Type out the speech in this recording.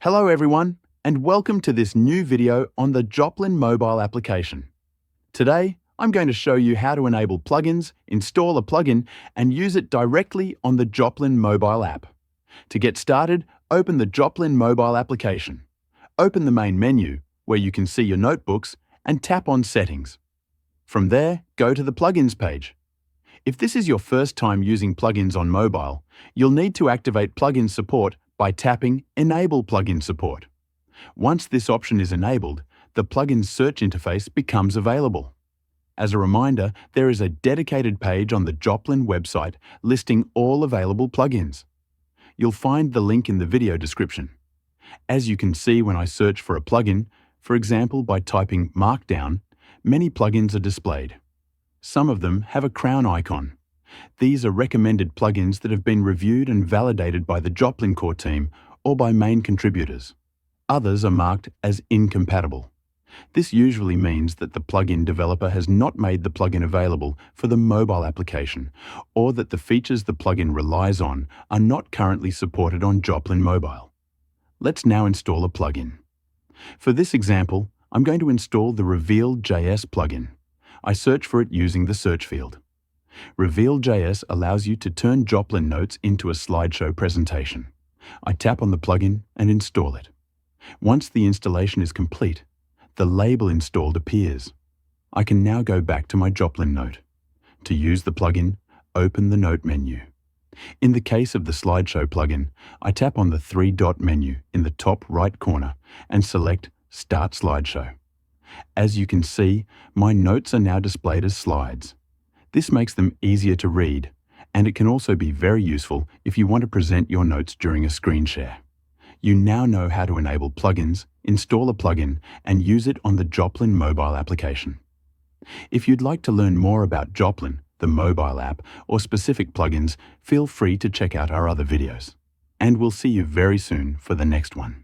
Hello everyone, and welcome to this new video on the Joplin Mobile application. Today, I'm going to show you how to enable plugins, install a plugin, and use it directly on the Joplin Mobile app. To get started, open the Joplin Mobile application. Open the main menu, where you can see your notebooks, and tap on Settings. From there, go to the Plugins page. If this is your first time using plugins on mobile, you'll need to activate plugin support by tapping Enable Plugin Support. Once this option is enabled, the plugin's search interface becomes available. As a reminder, there is a dedicated page on the Joplin website listing all available plugins. You'll find the link in the video description. As you can see when I search for a plugin, for example by typing Markdown, many plugins are displayed. Some of them have a crown icon. These are recommended plugins that have been reviewed and validated by the Joplin core team or by main contributors. Others are marked as incompatible. This usually means that the plugin developer has not made the plugin available for the mobile application, or that the features the plugin relies on are not currently supported on Joplin Mobile. Let's now install a plugin. For this example, I'm going to install the Reveal.js plugin. I search for it using the search field. Reveal.js allows you to turn Joplin notes into a slideshow presentation. I tap on the plugin and install it. Once the installation is complete, the label installed appears. I can now go back to my Joplin note. To use the plugin, open the Note menu. In the case of the slideshow plugin, I tap on the three-dot menu in the top right corner and select Start Slideshow. As you can see, my notes are now displayed as slides. This makes them easier to read, and it can also be very useful if you want to present your notes during a screen share. You now know how to enable plugins, install a plugin, and use it on the Joplin mobile application. If you'd like to learn more about Joplin, the mobile app, or specific plugins, feel free to check out our other videos. And we'll see you very soon for the next one.